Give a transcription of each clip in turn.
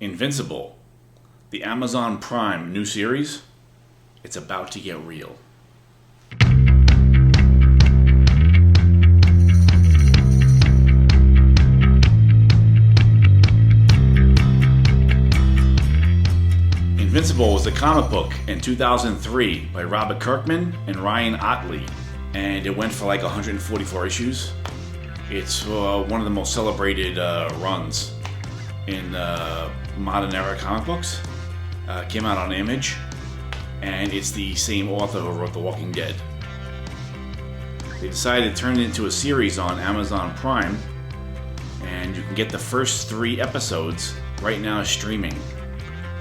Invincible, the Amazon Prime new series, it's about to get real. Invincible was a comic book in 2003 by Robert Kirkman and Ryan Ottley, and it went for like 144 issues. It's one of the most celebrated runs in modern era comic books. Came out on Image, and it's the same author who wrote The Walking Dead. They decided to turn it into a series on Amazon Prime, and you can get the first 3 episodes right now streaming.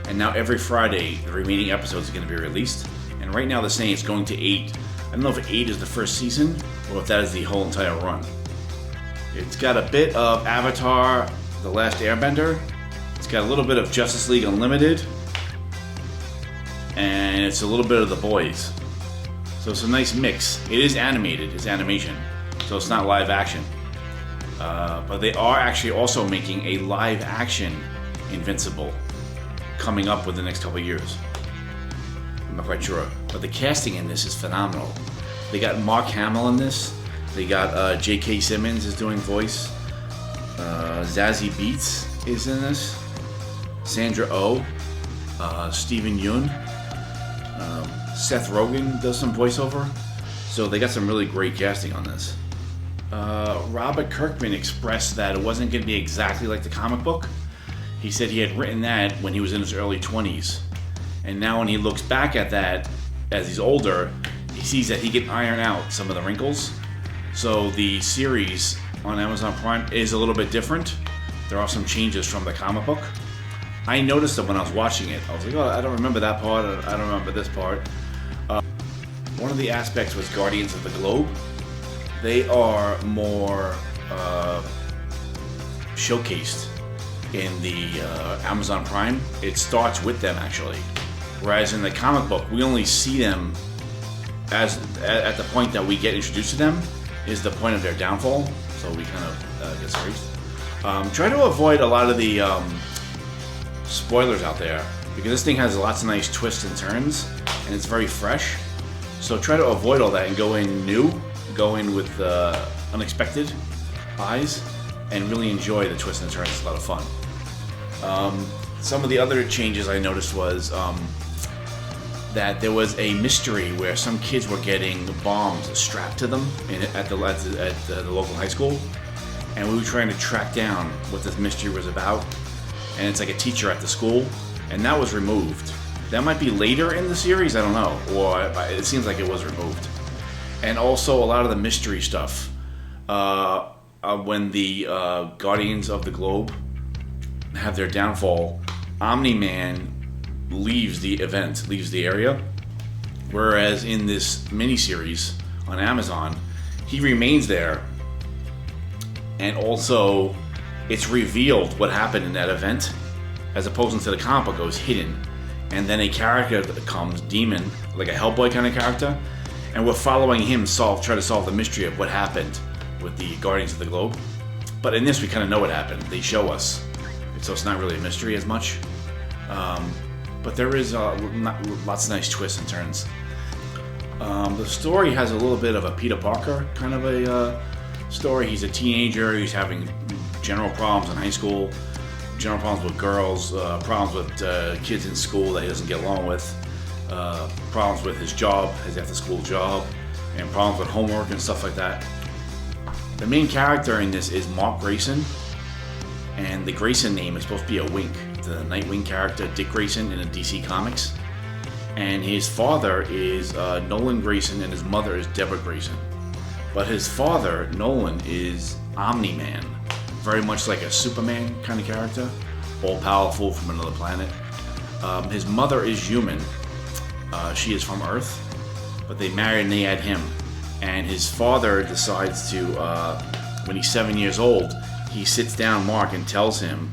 And now every Friday, the remaining episodes are going to be released. And right now they're saying it's going to 8. I don't know if 8 is the first season, or if that is the whole entire run. It's got a bit of Avatar, The Last Airbender. It's got a little bit of Justice League Unlimited. And it's a little bit of The Boys. So it's a nice mix. It is animated, it's animation. So it's not live action. But they are actually also making a live action Invincible coming up within the next couple of years. I'm not quite sure. But the casting in this is phenomenal. They got Mark Hamill in this. They got J.K. Simmons is doing voice. Zazie Beetz is in this. Sandra Oh. Steven Yeun. Seth Rogen does some voiceover. So they got some really great casting on this. Robert Kirkman expressed that it wasn't going to be exactly like the comic book. He said he had written that when he was in his early 20s. And now when he looks back at that as he's older, he sees that he can iron out some of the wrinkles. So the series on Amazon Prime is a little bit different. There are some changes from the comic book. I noticed them when I was watching it. I was like, oh, I don't remember that part. I don't remember this part. One of the aspects was Guardians of the Globe. They are more showcased in the Amazon Prime. It starts with them, actually. Whereas in the comic book, we only see them as at the point that we get introduced to them is the point of their downfall. So we kind of get started. Try to avoid a lot of the spoilers out there, because this thing has lots of nice twists and turns, and it's very fresh. So try to avoid all that and go in new, go in with unexpected eyes, and really enjoy the twists and turns. It's a lot of fun. Some of the other changes I noticed was that there was a mystery where some kids were getting bombs strapped to them at the local high school, and we were trying to track down what this mystery was about. And it's like a teacher at the school, and that was removed. That might be later in the series, I don't know, or it seems like it was removed. And also a lot of the mystery stuff. When the Guardians of the Globe have their downfall, Omni-Man leaves the event, leaves the area. Whereas in this miniseries on Amazon, he remains there. And also, it's revealed what happened in that event, as opposed to the comic book, it was hidden. And then a character that comes, Demon, like a Hellboy kind of character, and we're following him try to solve the mystery of what happened with the Guardians of the Globe. But in this, we kind of know what happened. They show us. So it's not really a mystery as much. But there is lots of nice twists and turns. The story has a little bit of a Peter Parker kind of a story. He's a teenager. He's having general problems in high school, general problems with girls, problems with kids in school that he doesn't get along with, problems with his job, his after-school job, and problems with homework and stuff like that. The main character in this is Mark Grayson, and the Grayson name is supposed to be a wink to the Nightwing character Dick Grayson in the DC Comics. And his father is Nolan Grayson, and his mother is Deborah Grayson. But his father, Nolan, is Omni-Man, very much like a Superman kind of character, all-powerful from another planet. His mother is human. She is from Earth, but they married and they had him. And his father decides to, when he's 7 years old, he sits down Mark and tells him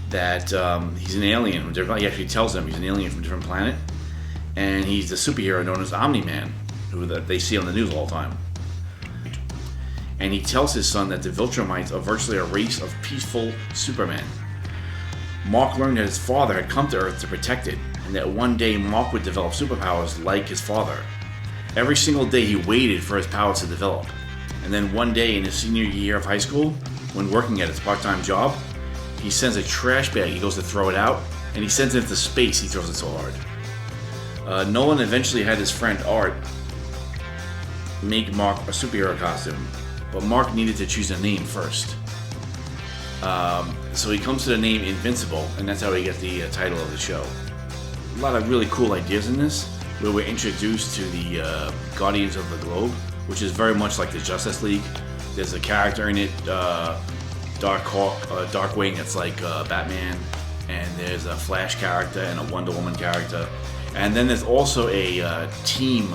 that he's an alien from different. He actually tells him he's an alien from a different planet, and he's the superhero known as Omni-Man, who they see on the news all the time. And he tells his son that the Viltrumites are virtually a race of peaceful Supermen. Mark learned that his father had come to Earth to protect it, and that one day Mark would develop superpowers like his father. Every single day he waited for his powers to develop. And then one day in his senior year of high school, when working at his part-time job, he sends a trash bag, he goes to throw it out, and he sends it into space, he throws it so hard. Nolan eventually had his friend Art make Mark a superhero costume, but Mark needed to choose a name first. So he comes to the name Invincible, and that's how he gets the title of the show. A lot of really cool ideas in this, where we're introduced to the Guardians of the Globe, which is very much like the Justice League. There's a character in it, Darkwing, that's like Batman, and there's a Flash character and a Wonder Woman character. And then there's also a team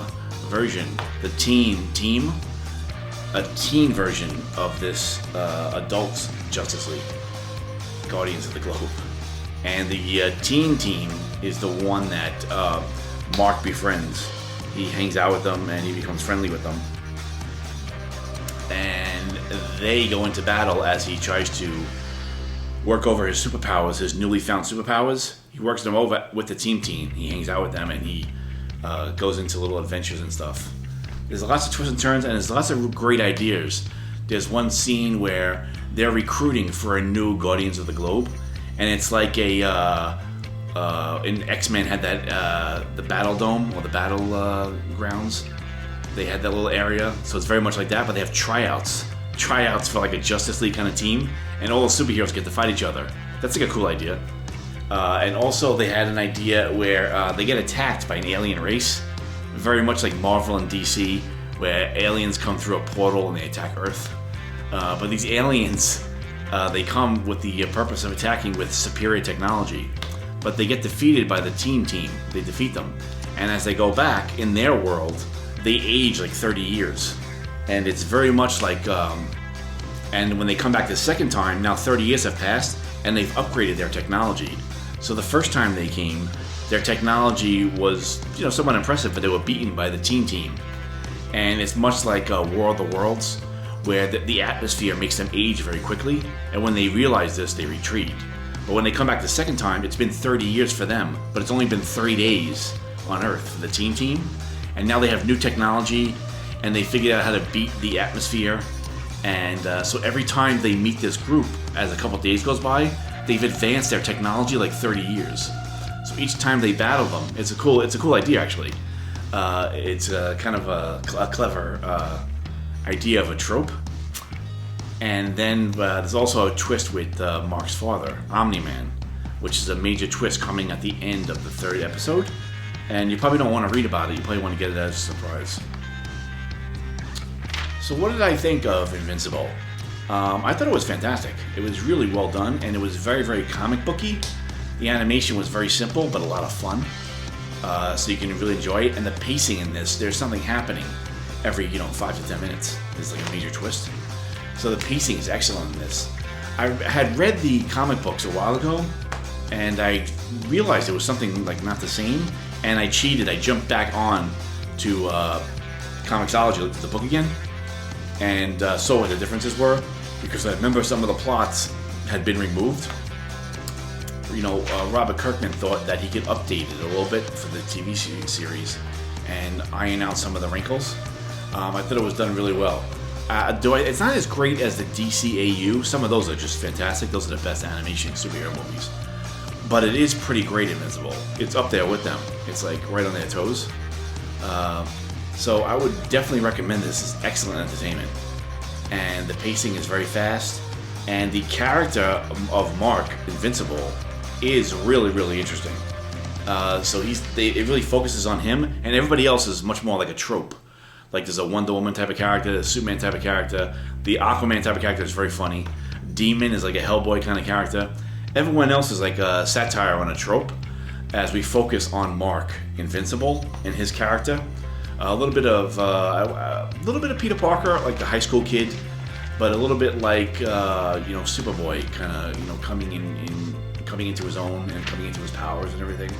version, the team, a teen version of this adult Justice League, Guardians of the Globe. And the teen team is the one that Mark befriends. He hangs out with them and he becomes friendly with them. And they go into battle as he tries to work over his superpowers, his newly found superpowers. He works them over with the team. He hangs out with them and he goes into little adventures and stuff. There's lots of twists and turns, and there's lots of great ideas. There's one scene where they're recruiting for a new Guardians of the Globe, and it's like in X-Men had that the Battle Dome or the Battle Grounds. They had that little area, so it's very much like that, but they have tryouts for like a Justice League kind of team, and all the superheroes get to fight each other. That's like a cool idea. And also they had an idea where they get attacked by an alien race, very much like Marvel and DC, where aliens come through a portal and they attack Earth. But these aliens, they come with the purpose of attacking with superior technology, but they get defeated by the team. They defeat them, and as they go back in their world, they age like 30 years, and it's very much like. And when they come back the second time, now 30 years have passed, and they've upgraded their technology. So the first time they came, their technology was, somewhat impressive, but they were beaten by the team. And it's much like War of the Worlds, where the atmosphere makes them age very quickly, and when they realize this, they retreat. But when they come back the second time, it's been 30 years for them, but it's only been 3 days on Earth for the team. And now they have new technology, and they figured out how to beat the atmosphere. And so every time they meet this group, as a couple days goes by, they've advanced their technology like 30 years. So each time they battle them, it's a cool idea actually. It's kind of a clever idea of a trope. And then there's also a twist with Mark's father, Omni-Man, which is a major twist coming at the end of the 3rd episode. And you probably don't want to read about it, you probably want to get it as a surprise. So what did I think of Invincible? I thought it was fantastic. It was really well done, and it was very, very comic booky. The animation was very simple, but a lot of fun. So you can really enjoy it. And the pacing in this, there's something happening every 5 to 10 minutes. There's like a major twist. So the pacing is excellent in this. I had read the comic books a while ago, and I realized it was something like not the same. And I cheated. I jumped back on to Comixology, looked at the book again, and saw what the differences were, because I remember some of the plots had been removed. Robert Kirkman thought that he could update it a little bit for the TV series and iron out some of the wrinkles. I thought it was done really well. It's not as great as the DCAU. Some of those are just fantastic. Those are the best animation superhero movies. But it is pretty great, Invincible. It's up there with them. It's like right on their toes. So I would definitely recommend this. It's excellent entertainment. And the pacing is very fast. And the character of Mark, Invincible, is really, really interesting. So it really focuses on him, and everybody else is much more like a trope. Like there's a Wonder Woman type of character, a Superman type of character, the Aquaman type of character is very funny. Demon is like a Hellboy kind of character. Everyone else is like a satire on a trope, as we focus on Mark, Invincible, and his character. A little bit of Peter Parker, like the high school kid, but a little bit like Superboy, kind of coming into his own and coming into his powers and everything.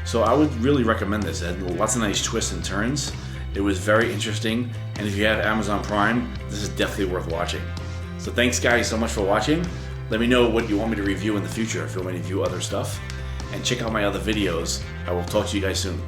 So I would really recommend this. It had lots of nice twists and turns. It was very interesting, and if you have Amazon Prime, this is definitely worth watching. So thanks guys so much for watching. Let me know what you want me to review in the future if you want me to review other stuff. And check out my other videos. I will talk to you guys soon.